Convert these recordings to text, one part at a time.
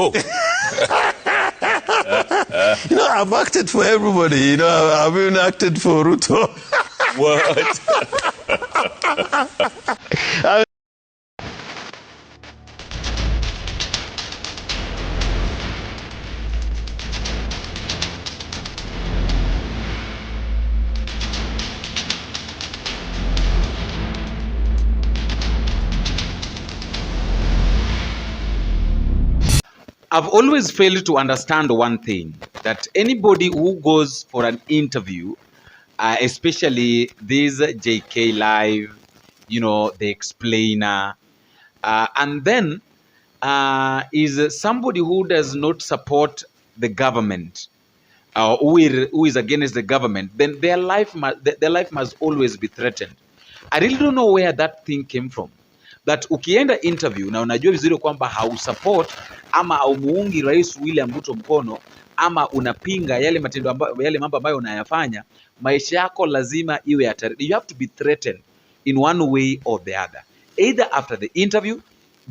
Oh. I've acted for everybody. I've even acted for RUTO. What? I've always failed to understand one thing, that anybody who goes for an interview, especially this JK Live, the explainer, and then is somebody who does not support the government, who is against the government, then their life must always be threatened. I really don't know where that thing came from. That ukienda interview na unajua vizuri kwamba hausupport ama haumuungi Rais William Ruto mkono ama unapinga yale mambo ambayo unayafanya, maisha yako lazima iwe hatari. You have to be threatened in one way or the other, either after the interview,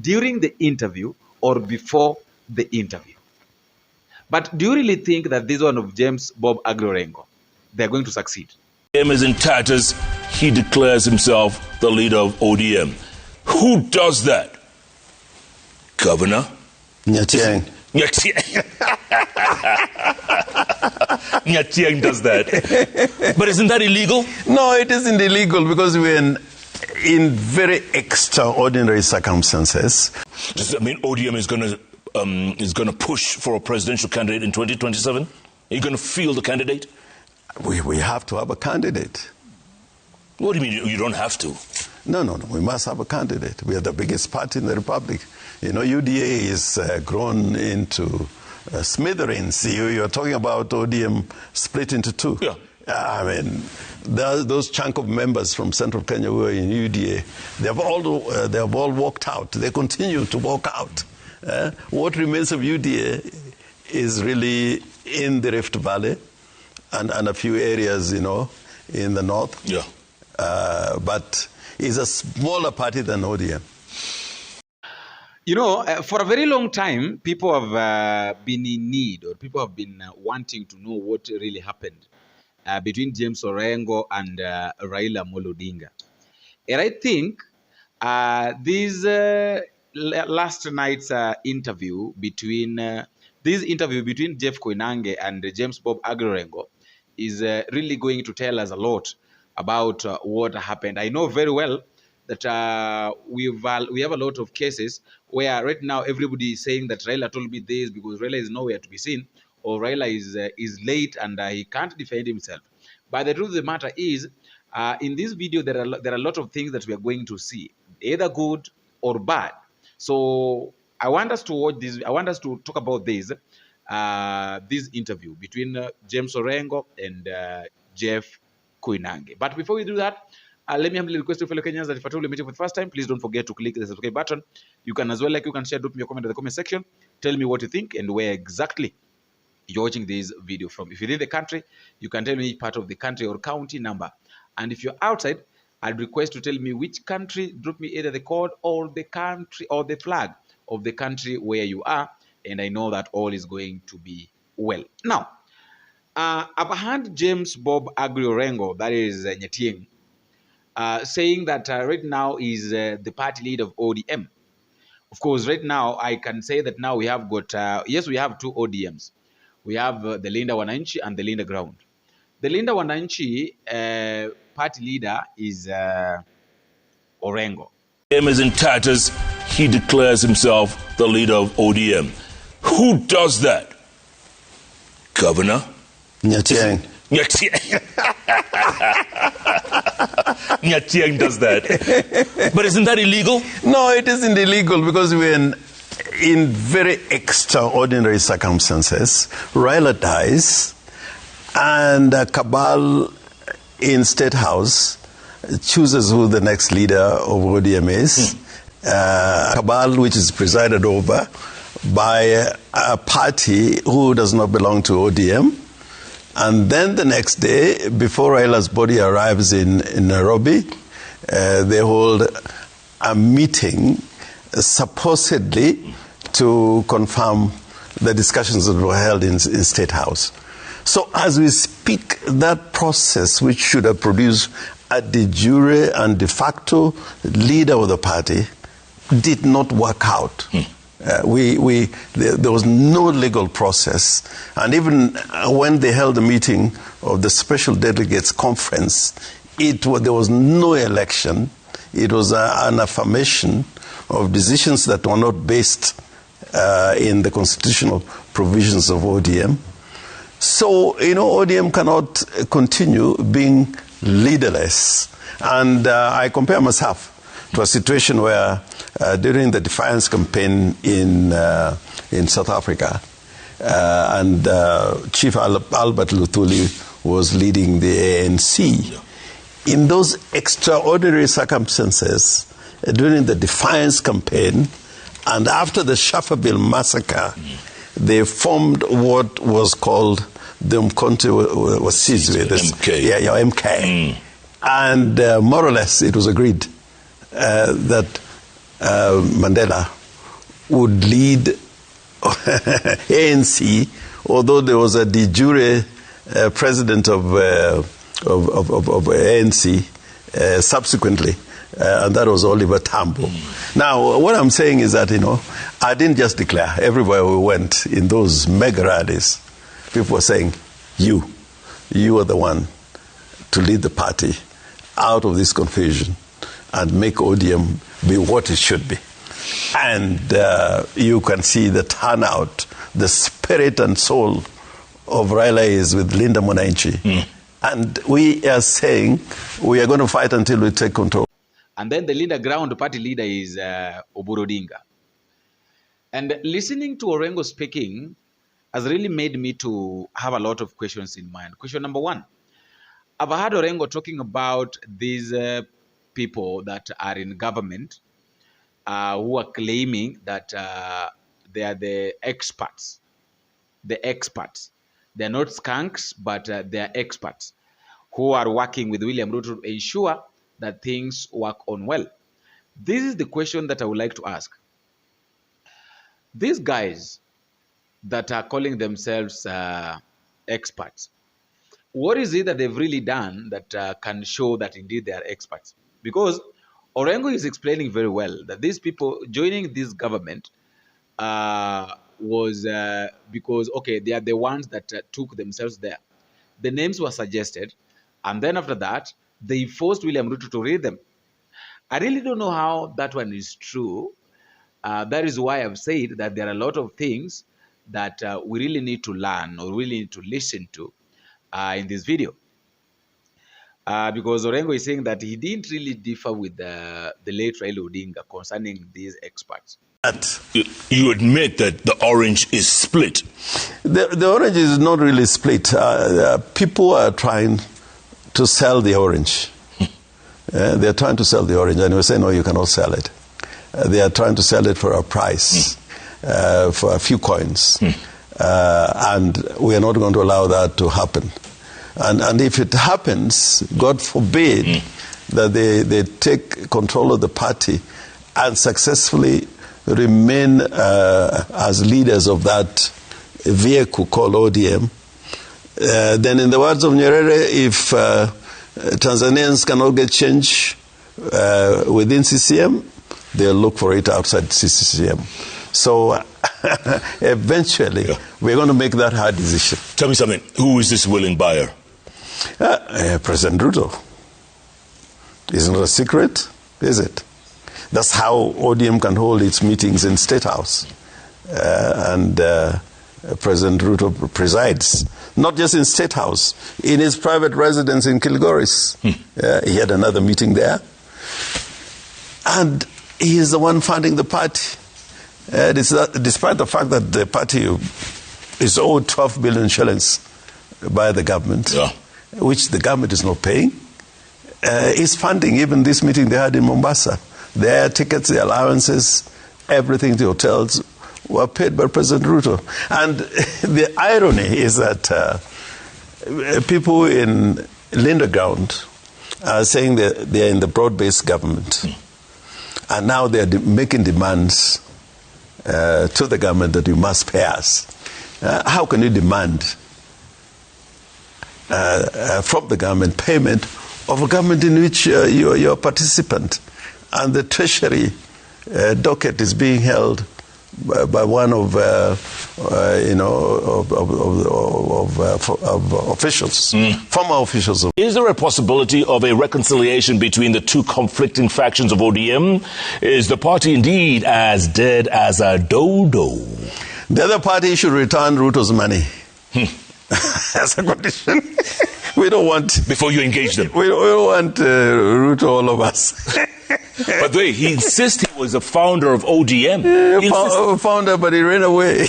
during the interview, or before the interview. But do you really think that this one of James Bob Orengo, they're going to succeed? ODM is in tatters. He declares himself the leader of ODM. Who does that? Governor? Nyatiang. Nyatiang does that. But isn't that illegal? No, it isn't illegal because we're in very extraordinary circumstances. Does that mean ODM is going to push for a presidential candidate in 2027? Are you going to field a candidate? We have to have a candidate. What do you mean you don't have to? No. We must have a candidate. We are the biggest party in the republic. UDA is grown into smithereens. You're talking about ODM split into two. Yeah. Those chunk of members from Central Kenya who are in UDA, they have all walked out. They continue to walk out. What remains of UDA is really in the Rift Valley and a few areas, in the north. Yeah. But it's a smaller party than ODM. For a very long time, people have been in need, or people have been wanting to know what really happened between James Orengo and Raila Odinga. And I think this last night's interview between Jeff Koinange and James Bob Orengo is really going to tell us a lot about what happened. I know very well that we have a lot of cases where right now everybody is saying that Raila told me this because Raila is nowhere to be seen, or Raila is late and he can't defend himself. But the truth of the matter is, in this video there are a lot of things that we are going to see, either good or bad. So I want us to watch this. I want us to talk about this interview between James Orengo and Jeff Koinange. But before we do that, let me humbly request to fellow Kenyans that if at all you meet for the first time, please don't forget to click the subscribe button. You can as well, you can share, drop me your comment in the comment section. Tell me what you think and where exactly you're watching this video from. If you're in the country, you can tell me part of the country or county number. And if you're outside, I'd request to tell me which country. Drop me either the code or the country or the flag of the country where you are. And I know that all is going to be well. Now, I've heard James Bob Orengo, that is Nyatiang, saying that right now is the party leader of ODM. Of course, right now, I can say that now we have got, yes, we have two ODMs. We have the Linda Wananchi and the Linda Ground. The Linda Wananchi party leader is Orengo. ODM is in tatters. He declares himself the leader of ODM. Who does that? Governor? Nyatiang. Nyatiang does that. But isn't that illegal? No, it isn't illegal because we're in very extraordinary circumstances. Raila dies, and a cabal in State House chooses who the next leader of ODM is. Cabal which is presided over by a party who does not belong to ODM. And then the next day, before Raila's body arrives in Nairobi, they hold a meeting supposedly to confirm the discussions that were held in State House. So as we speak, that process, which should have produced a de jure and de facto leader of the party, did not work out. There was no legal process. And even when they held the meeting of the Special Delegates Conference, there was no election. It was an affirmation of decisions that were not based in the constitutional provisions of ODM. So, ODM cannot continue being leaderless. And I compare myself to a situation where during the defiance campaign in South Africa, and Chief Albert Luthuli was leading the ANC. In those extraordinary circumstances, during the defiance campaign and after the Shafferville massacre, they formed what was called the Mkonte Wasizwe, MK. And more or less it was agreed that Mandela would lead ANC, although there was a de jure president of ANC subsequently, and that was Oliver Tambo. Now, what I'm saying is that, I didn't just declare. Everywhere we went in those mega rallies, people were saying, you are the one to lead the party out of this confusion and make ODM be what it should be. And you can see the turnout, the spirit and soul of Raila is with Linda Mwananchi. And we are saying we are going to fight until we take control. And then the leader, ground party leader, is Oburu Odinga. And listening to Orengo speaking has really made me to have a lot of questions in mind. Question number one, I've heard Orengo talking about these people that are in government who are claiming that they are the experts. The experts. They're not skunks, but they're experts who are working with William Ruto to ensure that things work on well. This is the question that I would like to ask. These guys that are calling themselves experts, what is it that they've really done that can show that indeed they are experts? Because Orengo is explaining very well that these people joining this government was because, okay, they are the ones that took themselves there. The names were suggested, and then after that, they forced William Ruto to read them. I really don't know how that one is true. That is why I've said that there are a lot of things that we really need to learn or really need to listen to in this video. Because Orengo is saying that he didn't really differ with the late Raila Odinga concerning these experts. You admit that the orange is split. The orange is not really split. People are trying to sell the orange. They're trying to sell the orange, and we say, no, you cannot sell it. They are trying to sell it for a price, for a few coins. And we are not going to allow that to happen. And if it happens, God forbid, that they take control of the party and successfully remain as leaders of that vehicle called ODM, then in the words of Nyerere, if Tanzanians cannot get change within CCM, they'll look for it outside CCM. So eventually, we're going to make that hard decision. Tell me something. Who is this willing buyer? President Ruto. It's not a secret, is it? That's how ODM can hold its meetings in State House. And President Ruto presides, not just in State House, in his private residence in Kilgoris. He had another meeting there. And he is the one funding the party. Despite the fact that the party is owed 12 billion shillings by the government, which the government is not paying, is funding even this meeting they had in Mombasa. Their tickets, the allowances, everything, the hotels, were paid by President Ruto. And the irony is that people in Linderground are saying that they are in the broad-based government. And now they are making demands to the government that you must pay us. How can you demand from the government payment of a government in which you're a participant, and the treasury docket is being held by one of officials, former officials. Is there a possibility of a reconciliation between the two conflicting factions of ODM? Is the party indeed as dead as a dodo? The other party should return RUTO's money. As a condition. We don't want... Before you engage them? We don't want RUTO all of us. But wait, he insists he was a founder of ODM. Founder, but he ran away.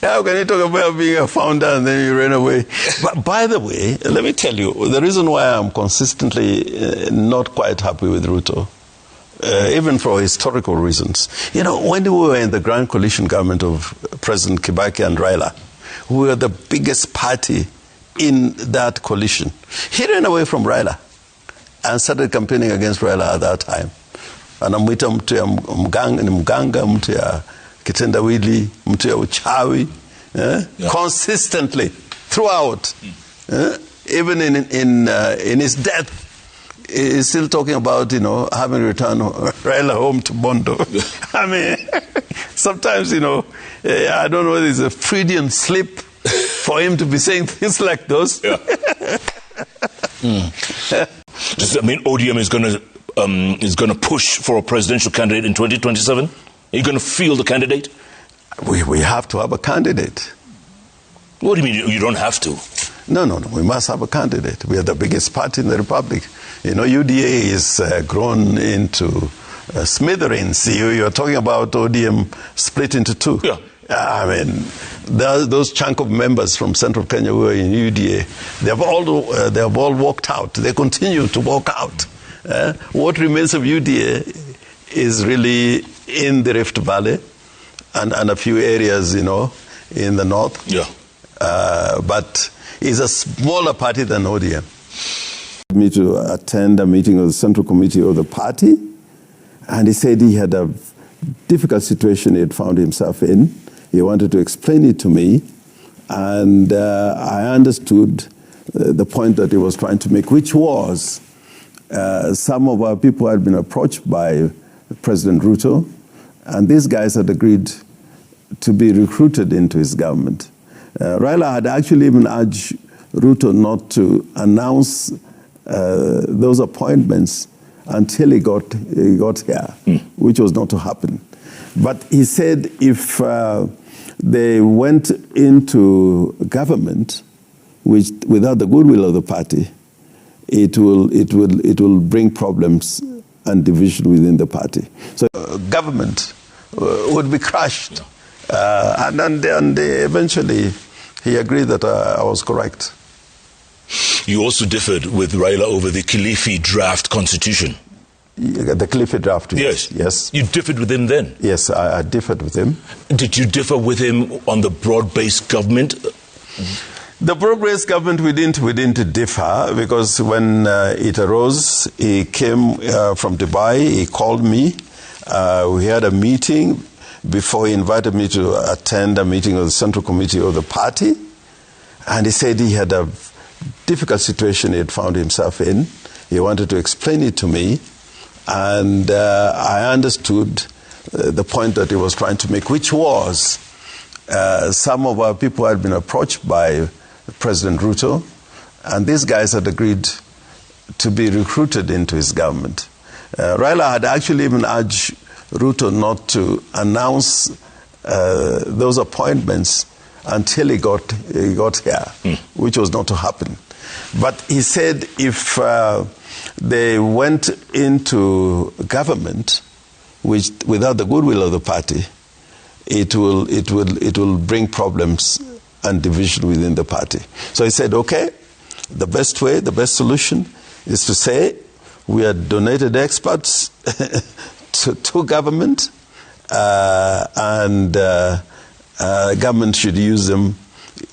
How can you talk about being a founder and then you ran away? But by the way, let me tell you, the reason why I'm consistently not quite happy with RUTO, even for historical reasons. You know, when we were in the Grand Coalition government of President Kibaki and Raila, we were the biggest party in that coalition. He ran away from Raila and started campaigning against Raila at that time. Anamwita mtu ya mganga, mtu ya kitendawili, mtu ya uchawi, consistently, throughout. Even in his death, he's still talking about, having returned Raila home to Bondo. I mean, sometimes, I don't know whether it's a Freudian slip for him to be saying things like those. Yeah. Does that mean ODM is going to push for a presidential candidate in 2027? Are you going to field a candidate? We have to have a candidate. What do you mean you don't have to? No. We must have a candidate. We are the biggest party in the republic. UDA is grown into smithereens. You're talking about ODM split into two. Yeah. I mean, those chunk of members from Central Kenya who are in UDA, they have all walked out. They continue to walk out. What remains of UDA is really in the Rift Valley and a few areas, in the north. Yeah. But it's a smaller party than ODM. Me to attend a meeting of the Central Committee of the party, and he said he had a difficult situation he had found himself in. He wanted to explain it to me, and I understood the point that he was trying to make, which was some of our people had been approached by President RUTO, and these guys had agreed to be recruited into his government. Raila had actually even urged RUTO not to announce those appointments until he got here, which was not to happen. But he said if they went into government, which without the goodwill of the party, it will bring problems and division within the party. So government would be crushed, and then eventually he agreed that I was correct. You also differed with Raila over the Kilifi draft constitution. The Kilifi draft, yes. You differed with him then? Yes, I differed with him. Did you differ with him on the broad-based government? The broad-based government, we didn't differ, because when it arose, he came from Dubai, he called me, we had a meeting before he invited me to attend a meeting of the Central Committee of the party, and he said he had a difficult situation he had found himself in. He wanted to explain it to me, and I understood the point that he was trying to make, which was some of our people had been approached by President RUTO, and these guys had agreed to be recruited into his government. Raila had actually even urged RUTO not to announce those appointments until he got here, which was not to happen. But he said if they went into government, which without the goodwill of the party, it will bring problems and division within the party. So he said, okay, the best way, the best solution is to say we had donated experts to government, and government should use them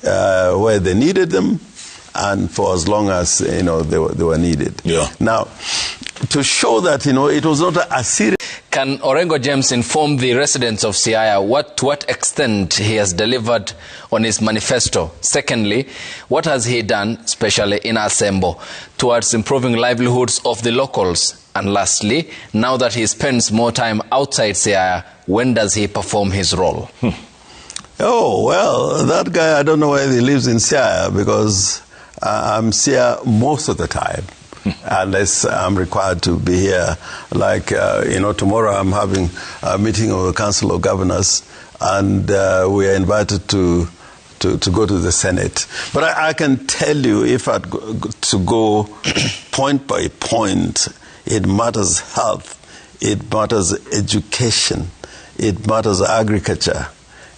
where they needed them, and for as long as they were needed. Yeah. Now, to show that it was not a serious. Can Orengo James inform the residents of Siaya to what extent he has delivered on his manifesto? Secondly, what has he done, especially in Asembo, towards improving livelihoods of the locals? And lastly, now that he spends more time outside Siaya, when does he perform his role? Oh, well, that guy, I don't know where he lives in Siaya, because I'm Siaya most of the time. Unless I'm required to be here. Like, tomorrow I'm having a meeting of the Council of Governors, and we are invited to go to the Senate. But I can tell you, if I to go point by point, it matters health, it matters education, it matters agriculture,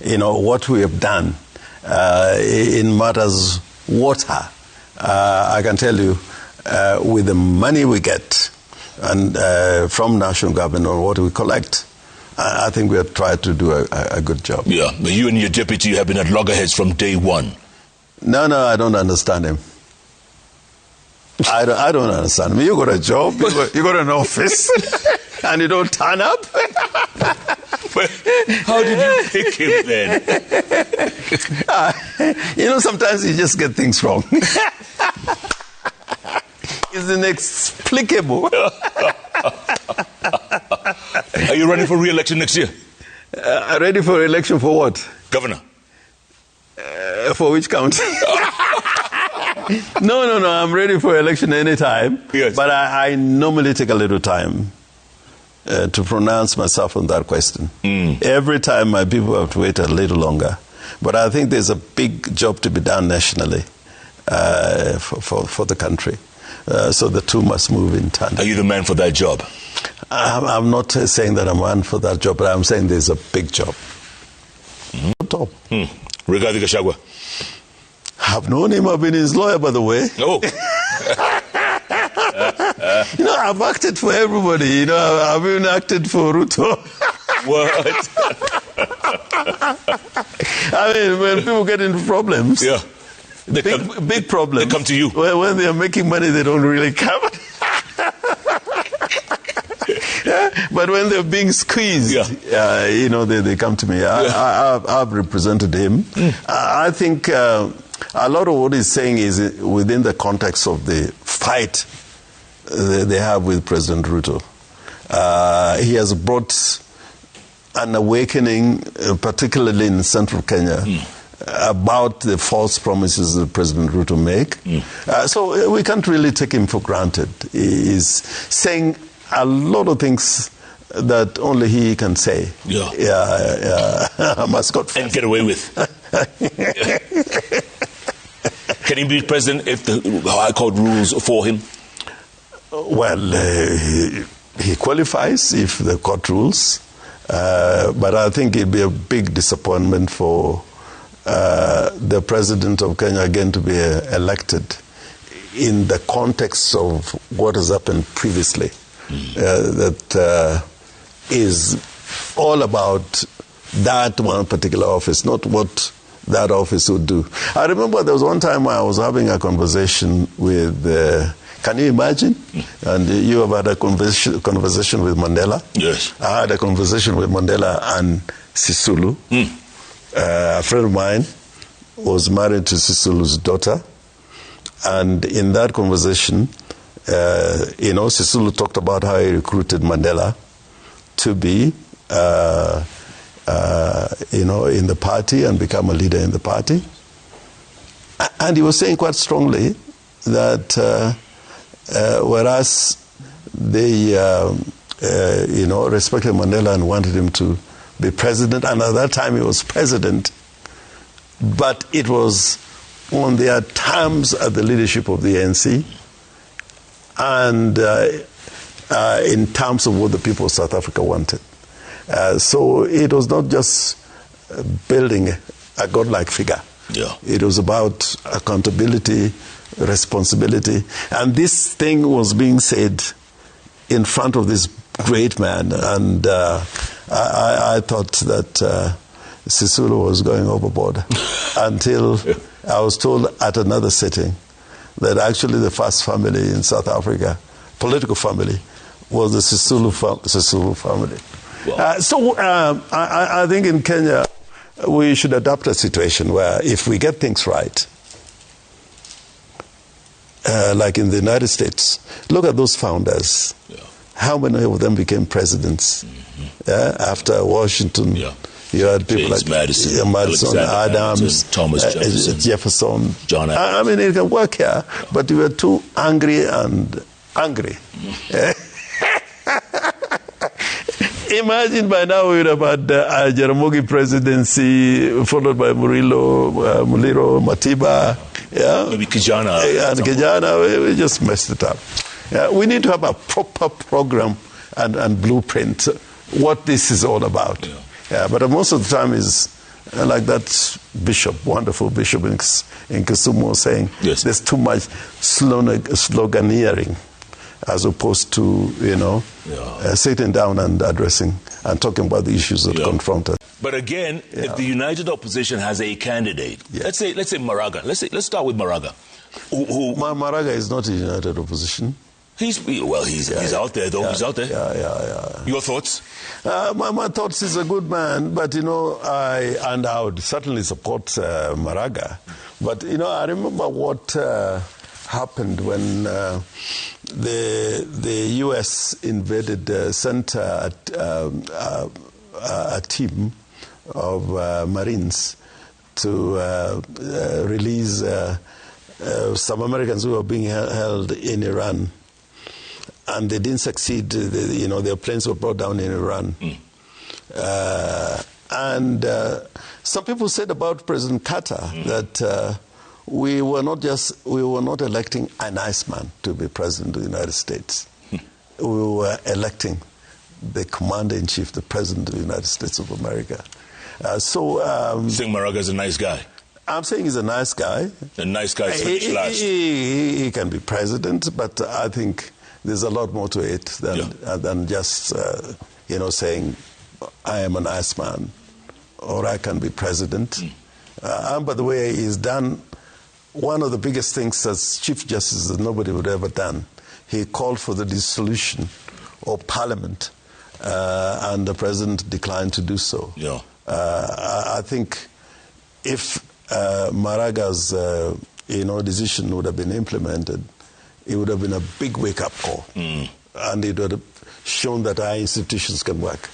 what we have done. It matters water. I can tell you, with the money we get and from national government or what we collect, I think we have tried to do a good job. Yeah, but you and your deputy have been at loggerheads from day one. No, I don't understand him. I don't understand him. You got a job, you got an office, and you don't turn up. How did you pick him then? Sometimes you just get things wrong. It's inexplicable. Are you running for re-election next year? Ready for election for what? Governor. For which county? No, I'm ready for election anytime. Yes. But I normally take a little time to pronounce myself on that question. Every time my people have to wait a little longer. But I think there's a big job to be done nationally for the country. So the two must move in tandem. Are you the man for that job? I'm not saying that I'm one for that job, but I'm saying there's a big job. Top. Rigathi Gachagua. I've known him. I've been his lawyer, by the way. Oh. I've acted for everybody. I've even acted for RUTO. What? I mean, when people get into problems, Yeah. Big problems. They come to you. When they're making money, they don't really come. But when they're being squeezed, they come to me. I've represented him. I think a lot of what he's saying is within the context of the fight they have with President RUTO. He has brought an awakening, particularly in central Kenya, about the false promises that President RUTO make. So we can't really take him for granted. He's saying a lot of things that only he can say. Mascot and get away with. Can he be president if the High Court rules for him? Well, he qualifies if the court rules. But I think it'd be a big disappointment for the president of Kenya again to be elected in the context of what has happened previously. That is all about that one particular office, not what that office would do. I remember there was one time I was having a conversation with, can you imagine? And you have had a conversation with Mandela. Yes. I had a conversation with Mandela and Sisulu. A friend of mine was married to Sisulu's daughter. And in that conversation, Sisulu talked about how he recruited Mandela to be, in the party and become a leader in the party. And he was saying quite strongly that whereas they, respected Mandela and wanted him to be president, and at that time he was president, but it was on their terms at the leadership of the ANC, and in terms of what the people of South Africa wanted. So it was not just building a godlike figure. Yeah. It was about accountability, responsibility. And this thing was being said in front of this great man. And I thought that Sisulu was going overboard until I was told at another sitting that actually the first family in South Africa, political family, was the Sisulu family. Wow. I think in Kenya, we should adapt a situation where if we get things right, like in the United States, look at those founders. Yeah. How many of them became presidents? After Washington, you had people James like Madison, Adams, Thomas Jefferson. John Adams. I mean, it can work here, but we were too angry and angry. Imagine by now we would have had Jaramogi presidency, followed by Muliro, Matiba. Yeah? Maybe Kijana. And Kijana, we just messed it up. We need to have a proper program and blueprint, what this is all about. But most of the time is like that bishop, wonderful bishop in Kisumu saying, there's too much sloganeering as opposed to, sitting down and addressing and talking about the issues that confront us. But again, if the united opposition has a candidate, let's say Maraga. Let's start with Maraga. Maraga is not a united opposition. He's out there though. He's out there. Yeah. Your thoughts? My thoughts, he's a good man, but I would certainly support Maraga. But I remember what happened when the U.S. sent a team of Marines to release some Americans who were being held in Iran. And they didn't succeed. Their planes were brought down in Iran. And some people said about President Carter that we were not electing a nice man to be president of the United States. We were electing the commander-in-chief, the president of the United States of America. Saying Maraga is a nice guy. I'm saying he's a nice guy. A nice guy finished last. He can be president, but I think there's a lot more to it than just saying I am a nice man or I can be president. And by the way, he's done one of the biggest things as Chief Justice that nobody would ever done. He called for the dissolution of Parliament, and the president declined to do so. I think if Maraga's decision would have been implemented, it would have been a big wake-up call. And it would have shown that our institutions can work.